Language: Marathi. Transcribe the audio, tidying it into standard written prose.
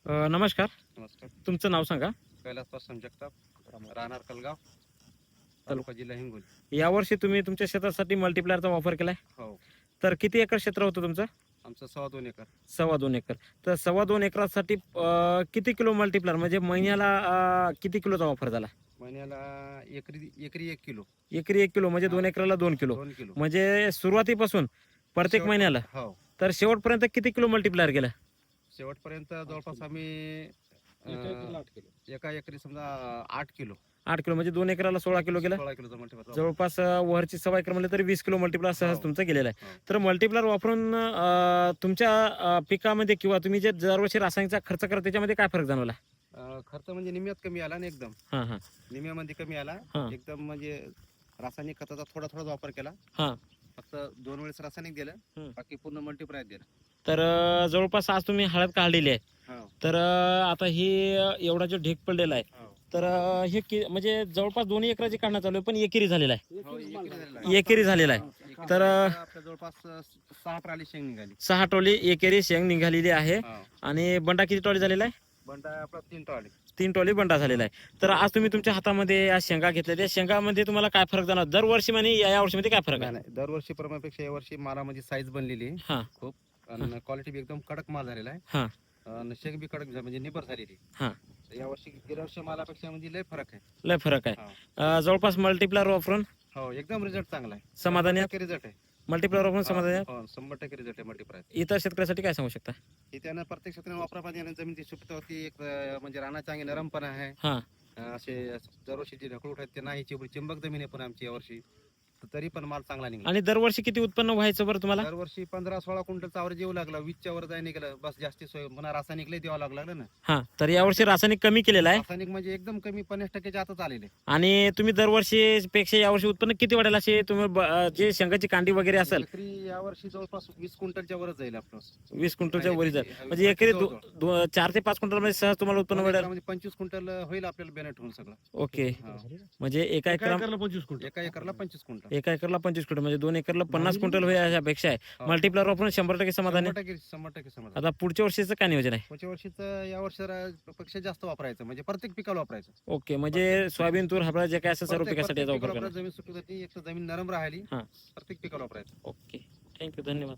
नमस्कार. नमस्कार. तुमचं नाव सांगा. कैलास पासून जगताप, राहणार कलगाव, तालुका जिल्हा हिंगोली. यावर्षी तुम्ही तुमच्या शेतासाठी मल्टीप्लायरचा वापर केलाय. हो, तर किती एकर क्षेत्र होतं तुमचं? आमचं 2.25 एकर. 2.25 एकर. तर 2.25 एकरासाठी किती किलो मल्टीप्लायर म्हणजे महिन्याला किती किलोचा वापर झाला? महिन्याला एकरी एकरी 1 किलो. एकरी 1 किलो म्हणजे 2 एकराला 2 किलो. 2 किलो म्हणजे सुरुवातीपासून प्रत्येक महिन्याला हो, तर शेवटपर्यंत किती किलो मल्टीप्लायर गेलं? शेवटपर्यंत जवळपास आम्ही एका एकरी समजा 8 किलो. 8 किलो म्हणजे 2 एकराला 16 किलो गेलं. 16 किलोचा मल्टीप्लायर. जवळपास वरची 1.25 एकर म्हणलं तरी 20 किलो मल्टीप्लायर सहज हो. तुमचं गेलेलं आहे. हो. तर मल्टीप्लायर वापरून तुमच्या पिकामध्ये किंवा तुम्ही जे दरवर्षी रासायनिकचा खर्च करा त्याच्यामध्ये काय फरक जाणवला? खर्च म्हणजे निम्म्यात कमी आला ना एकदम. हां हां निम्म्यामध्ये कमी आला. हां. एकदम म्हणजे रासायनिक खताचा थोडा थोडा वापर केला. हां. फक्त 2 वेळेस रासायनिक दिलं, बाकी पूर्ण मल्टीप्लायर दिलं. तर जवळपास आज तुम्ही हळद काढलेली आहे. हो, तर आता ही एवढा जो ढीग पडलेला आहे हो. तर हे म्हणजे जवळपास 2 एकराची काढणं चालू आहे पण एकेरी झालेला आहे. हो, एकरी झालेला आहे. एकेरी झालेला आहे. तर आपल्या जवळपास 6 ट्राली शेंग निघाली. 6 टोली एकेरी शेंग निघालेली आहे. हो. आणि बंडा किती टोली झालेला आहे? बंडा आपला 3 ट्राली. 3 टोली बंडा झालेला आहे. तर आज तुम्ही तुमच्या हातामध्ये या शेंगा घेतल्या त्या शेंगामध्ये तुम्हाला काय फरक जाणवत? दरवर्षी म्हणे या वर्षीमध्ये काय फरक आहे? नाही, दरवर्षी प्रमाणापेक्षा यावर्षी मालामध्ये साईज बनलेली आहे हां खूप. आणि क्वालिटी बी एकदम कडक माल झालेला आहे. हां आणि शेंग बी कडक म्हणजे निबर झालेली. हां. यावर्षी गेल्या वर्षी मालापेक्षा म्हणजे लय फरक आहे. लय फरक आहे. हो. जवळपास मल्टीप्लायर वापरून हो, एकदम रिझल्ट चांगला आहे. समाधानी आहात? रिझल्ट आहे. मल्टीप्लायर वापरून समाधानी आहात? हो, 100% रिझल्ट आहे मल्टीप्लायर. इतर शेतकऱ्यासाठी काय सांगू शकता? हे त्यानं प्रत्येक क्षेत्राने वापरापाणी आणि जमिनीची सुपीकता होती. एक म्हणजे रानाची चांगली नरमपणा आहे. हां असे दरवर्षी जे ढकलूट आहेत ते नाही. चिंबक जमीन आहे पण आमची यावर्षी, तरी पण माल चांगला निघाला. आणि दरवर्षी किती उत्पन्न व्हायचं बरं तुम्हाला? दरवर्षी 15-16 क्विंटलचा आवरेज येऊ लागला. 20च्या वर जाय निघालं बस. जास्ती सोय पुन्हा रासायनिक लय द्यावं लागलं ना. हां. तर यावर्षी रासायनिक कमी केलेलं आहे रासायनिक म्हणजे एकदम कमी 50%च्या आतच आलेले. आणि तुम्ही दरवर्षी पेक्षा यावर्षी उत्पन्न किती वाढेल असे तुम्ही जे शेंगाची कांडी वगैरे असेल एकरी यावर्षी जवळपास 20 क्विंटलच्या वरच जाईल आपलं. 20 क्विंटलच्या वरी जाईल म्हणजे एकरी 4 ते 5 क्विंटल मध्ये सहज तुम्हाला उत्पन्न वाढेल. म्हणजे 25 क्विंटल होईल आपल्याला बेनेट होऊन सगळं. ओके. हा. म्हणजे एका एकराला 25 क्विंटल. एका एकरला 25 क्विंटल. एका एकरला 25 क्विंटल म्हणजे 2 एकरला 50 क्विंटल होईल अशापेक्षा आहे. हो. मल्टीप्लायर वापरून 100% समाधान आहे. 100% समाधान. आता पुढच्या वर्षीचं काय नियोजन आहे? पुढच्या वर्षीचं या वर्षी जास्त वापरायचं म्हणजे प्रत्येक पिकाला वापरायचं. ओके. म्हणजे सोयाबीन तूर हरभरा जे काय असेल सर्व प्रत्येक पिकासाठी याचा वापर पिकाला करा. जमीन सुपीक होती. एक तर जमीन नरम राहिली. हां. प्रत्येक पिकाला वापरायचं. ओके. थँक्यू. धन्यवाद.